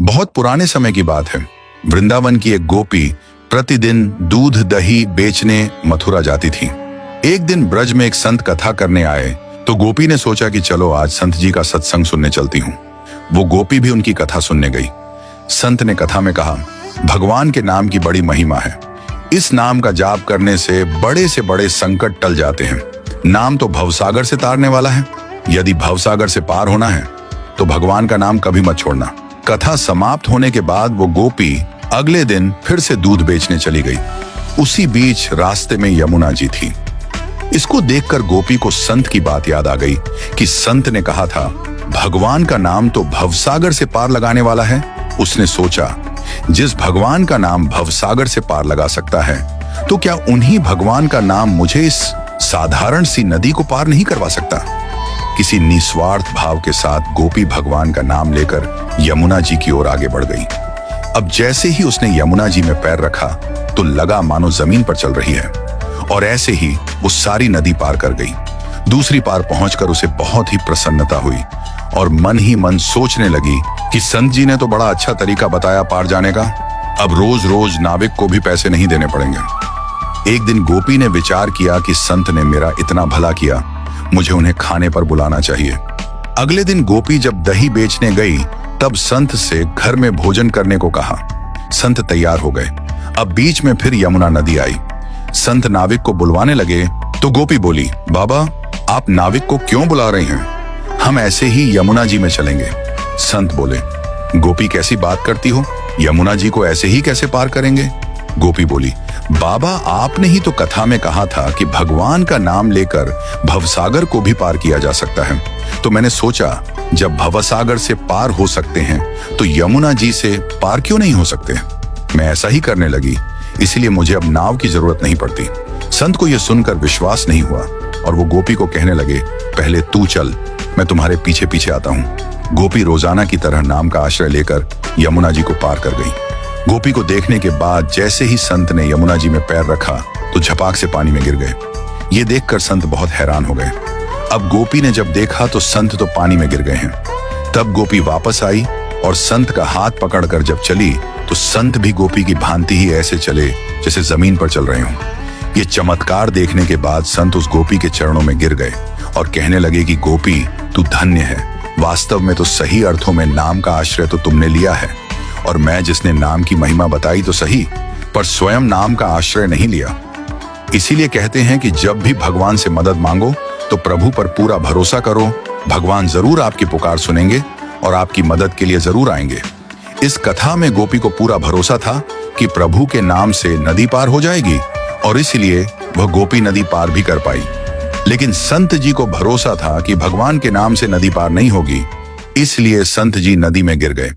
बहुत पुराने समय की बात है। वृंदावन की एक गोपी प्रतिदिन दूध दही बेचने मथुरा जाती थी। एक दिन ब्रज में एक संत कथा करने आए तो गोपी ने सोचा कि चलो आज संत जी का सत्संग सुनने चलती हूँ। वो गोपी भी उनकी कथा सुनने गई। संत ने कथा में कहा, भगवान के नाम की बड़ी महिमा है। इस नाम का जाप करने से बड़े संकट टल जाते हैं। नाम तो भवसागर से तारने वाला है। यदि भवसागर से पार होना है तो भगवान का नाम कभी मत छोड़ना। कथा समाप्त होने के बाद वो गोपी अगले दिन फिर से दूध बेचने चली गई। उसी बीच रास्ते में यमुना जी थी। इसको देखकर गोपी को संत की बात याद आ गई कि संत ने कहा था भगवान का नाम तो भवसागर से पार लगाने वाला है। उसने सोचा, जिस भगवान का नाम भवसागर से पार लगा सकता है तो क्या उन्हीं भगवान का नाम मुझे इस साधारण सी नदी को पार नहीं करवा सकता। किसी निस्वार्थ भाव के साथ गोपी भगवान का नाम लेकर यमुना जी की ओर आगे बढ़ गई। अब जैसे ही उसने यमुना जी में पैर रखा तो लगा मानो जमीन पर चल रही है और ऐसे ही वो सारी नदी पार कर गई। दूसरी पार पहुंचकर उसे बहुत ही प्रसन्नता हुई और मन ही मन सोचने लगी कि संत जी ने तो बड़ा अच्छा तरीका बताया पार जाने का। अब रोज रोज नाविक को भी पैसे नहीं देने पड़ेंगे। एक दिन गोपी ने विचार किया कि संत ने मेरा इतना भला किया, मुझे उन्हें खाने पर बुलाना चाहिए। अगले दिन गोपी जब दही बेचने गई तब संत से घर में भोजन करने को कहा। संत तैयार हो गए। अब बीच में फिर यमुना नदी आई। संत नाविक को बुलवाने लगे तो गोपी बोली, बाबा आप नाविक को क्यों बुला रहे हैं? हम ऐसे ही यमुना जी में चलेंगे। संत बोले, गोपी कैसी बात करती हो, यमुना जी को ऐसे ही कैसे पार करेंगे? गोपी बोली, बाबा आपने ही तो कथा में कहा था कि भगवान का नाम लेकर भवसागर को भी पार किया जा सकता है। तो मैंने सोचा जब भवसागर से पार हो सकते हैं तो यमुना जी से पार क्यों नहीं हो सकते। मैं ऐसा ही करने लगी, इसलिए मुझे अब नाव की जरूरत नहीं पड़ती। संत को यह सुनकर विश्वास नहीं हुआ और वो गोपी को कहने लगे, पहले तू चल, मैं तुम्हारे पीछे पीछे आता हूँ। गोपी रोजाना की तरह नाम का आश्रय लेकर यमुना जी को पार कर गई। गोपी को देखने के बाद जैसे ही संत ने यमुना जी में पैर रखा तो झपाक से पानी में गिर गए। ये देखकर संत बहुत हैरान हो गए। अब गोपी ने जब देखा तो संत तो पानी में गिर गए हैं। तब गोपी वापस आई और संत का हाथ पकड़कर जब चली तो संत भी गोपी की भांति ही ऐसे चले जैसे जमीन पर चल रहे हों। ये चमत्कार देखने के बाद संत उस गोपी के चरणों में गिर गए और कहने लगे कि गोपी तू धन्य है। वास्तव में तो सही अर्थों में नाम का आश्रय तो तुमने लिया है और मैं जिसने नाम की महिमा बताई तो सही, पर स्वयं नाम का आश्रय नहीं लिया। इसीलिए कहते हैं कि जब भी भगवान से मदद मांगो तो प्रभु पर पूरा भरोसा करो। भगवान जरूर आपकी पुकार सुनेंगे और आपकी मदद के लिए जरूर आएंगे। इस कथा में गोपी को पूरा भरोसा था कि प्रभु के नाम से नदी पार हो जाएगी और इसलिए वह गोपी नदी पार भी कर पाई। लेकिन संत जी को भरोसा था कि भगवान के नाम से नदी पार नहीं होगी, इसलिए संत जी नदी में गिर गए।